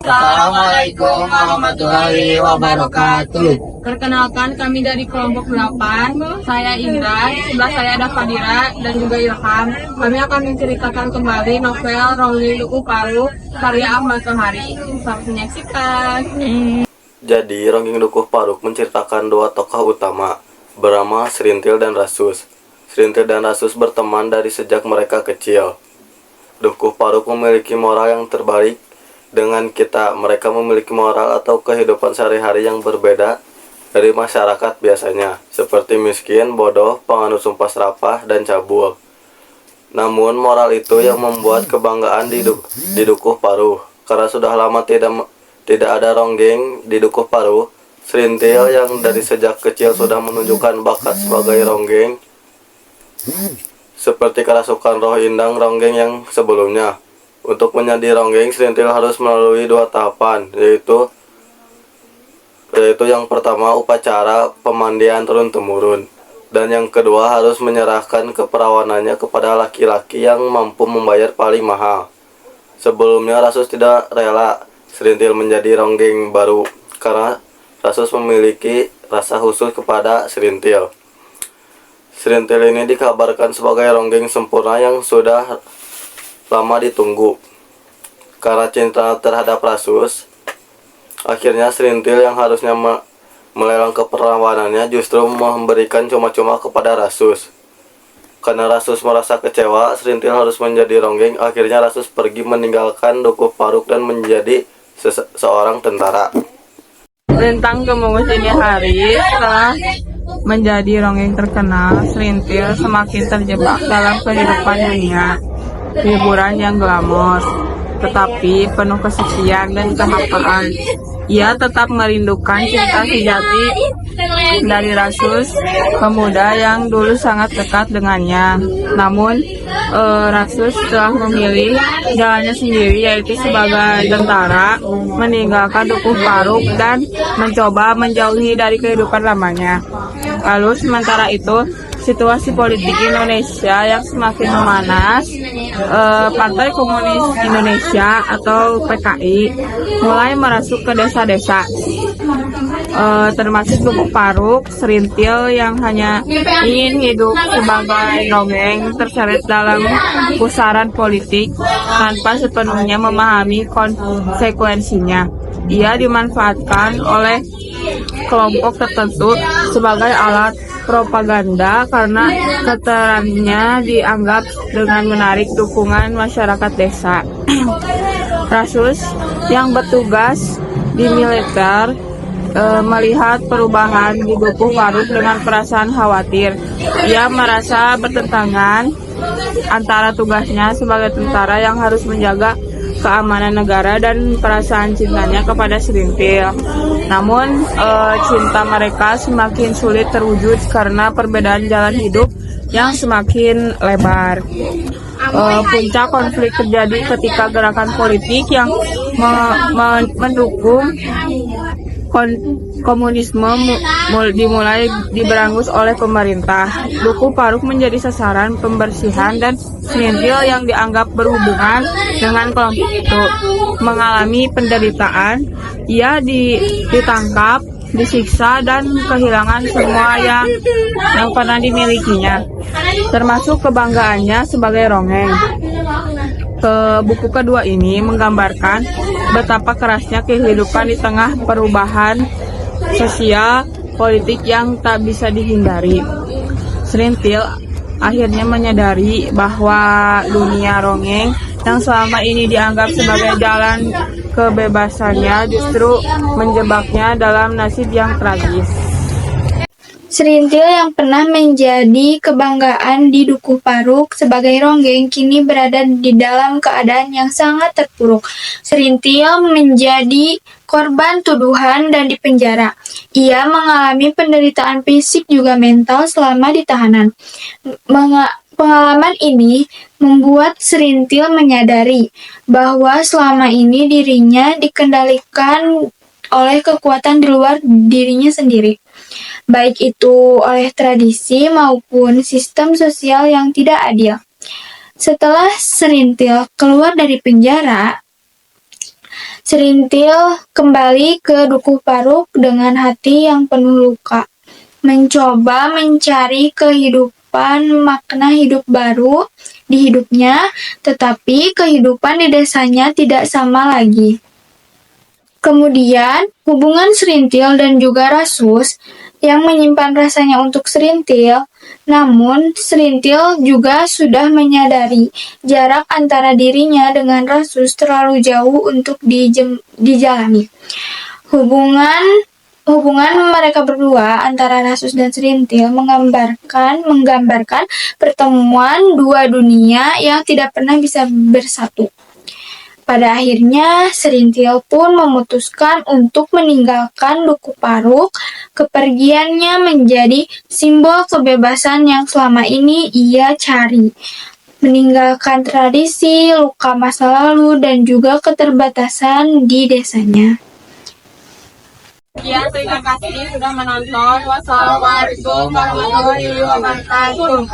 Assalamualaikum warahmatullahi wabarakatuh. Perkenalkan, kami dari kelompok 8. Saya Indra, sebelah saya ada Fadira dan juga Ilham. Kami akan menceritakan kembali novel Ronggeng Dukuh Paruk karya Ahmad Tohari. Selamat menyaksikan. Jadi, Ronggeng Dukuh Paruk menceritakan dua tokoh utama, bernama Srintil dan Rasus. Srintil dan Rasus berteman dari sejak mereka kecil. Dukuh Paruk memiliki moral yang terbalik dengan kita. Mereka memiliki moral atau kehidupan sehari-hari yang berbeda dari masyarakat biasanya, seperti miskin, bodoh, penganut sumpah serapah, dan cabul. Namun moral itu yang membuat kebanggaan di Dukuh Paruk. Karena sudah lama tidak ada ronggeng di Dukuh Paruk, Srintil yang dari sejak kecil sudah menunjukkan bakat sebagai ronggeng, seperti kerasukan roh indang ronggeng yang sebelumnya. Untuk menjadi ronggeng, Srintil harus melalui dua tahapan, yaitu yang pertama upacara pemandian turun-temurun, dan yang kedua harus menyerahkan keperawanannya kepada laki-laki yang mampu membayar paling mahal. Sebelumnya Rasus tidak rela Srintil menjadi ronggeng baru karena Rasus memiliki rasa khusus kepada Srintil. Srintil ini dikabarkan sebagai ronggeng sempurna yang sudah lama ditunggu. Karena cinta terhadap Rasus, akhirnya Srintil yang harusnya melelang keperawanannya justru memberikan cuma-cuma kepada Rasus. Karena Rasus merasa kecewa, Srintil harus menjadi ronggeng. Akhirnya Rasus pergi meninggalkan Dukuh Paruk dan menjadi seorang tentara. Tentang kemungus ini hari, setelah menjadi ronggeng terkenal, Srintil semakin terjebak dalam kehidupan dunia hiburan yang glamor, tetapi penuh kesepian dan kehampaan. Ia tetap merindukan cinta sejati dari Rasus, pemuda yang dulu sangat dekat dengannya. Namun, Rasus telah memilih jalannya sendiri, yaitu sebagai tentara, meninggalkan Dukuh Paruk dan mencoba menjauhi dari kehidupan lamanya. Lalu sementara itu, situasi politik Indonesia yang semakin memanas, Partai Komunis Indonesia atau PKI mulai merasuk ke desa-desa, termasuk Dukuh Paruk. Srintil yang hanya ingin hidup sebagai ronggeng terseret dalam pusaran politik tanpa sepenuhnya memahami konsekuensinya. Ia dimanfaatkan oleh kelompok tertentu sebagai alat propaganda karena keterangannya dianggap dengan menarik dukungan masyarakat desa. Rasus yang bertugas di militer melihat perubahan di Dukuh Paruk dengan perasaan khawatir. Ia merasa bertentangan antara tugasnya sebagai tentara yang harus menjaga keamanan negara dan perasaan cintanya kepada Srintil. Namun cinta mereka semakin sulit terwujud karena perbedaan jalan hidup yang semakin lebar. Puncak konflik terjadi ketika gerakan politik yang mendukung komunisme dimulai diberangus oleh pemerintah. Dukuh Paruk menjadi sasaran pembersihan dan Srintil yang dianggap berhubungan dengan kelompok itu mengalami penderitaan. Ia ditangkap, disiksa, dan kehilangan semua yang pernah dimilikinya, termasuk kebanggaannya sebagai ronggeng. Buku kedua ini menggambarkan betapa kerasnya kehidupan di tengah perubahan sosial politik yang tak bisa dihindari. Srintil akhirnya menyadari bahwa dunia ronggeng yang selama ini dianggap sebagai jalan kebebasannya justru menjebaknya dalam nasib yang tragis. Srintil yang pernah menjadi kebanggaan di Dukuh Paruk sebagai ronggeng kini berada di dalam keadaan yang sangat terpuruk. Srintil menjadi korban tuduhan dan dipenjara. Ia mengalami penderitaan fisik juga mental selama di tahanan. Pengalaman ini membuat Srintil menyadari bahwa selama ini dirinya dikendalikan oleh kekuatan di luar dirinya sendiri, baik itu oleh tradisi maupun sistem sosial yang tidak adil. Setelah Srintil keluar dari penjara, Serintil kembali ke Dukuh Paruk dengan hati yang penuh luka, mencoba mencari kehidupan makna hidup baru di hidupnya, tetapi kehidupan di desanya tidak sama lagi. Kemudian, hubungan Serintil dan juga Rasus yang menyimpan rasanya untuk Serintil, namun Serintil juga sudah menyadari jarak antara dirinya dengan Rasus terlalu jauh untuk dijalani. Hubungan mereka berdua antara Rasus dan Serintil menggambarkan pertemuan dua dunia yang tidak pernah bisa bersatu. Pada akhirnya, Serintil pun memutuskan untuk meninggalkan Dukuh Paruk. Kepergiannya menjadi simbol kebebasan yang selama ini ia cari. Meninggalkan tradisi, luka masa lalu, dan juga keterbatasan di desanya. Ya, terima kasih sudah menonton. Wassalamualaikum warahmatullahi wabarakatuh.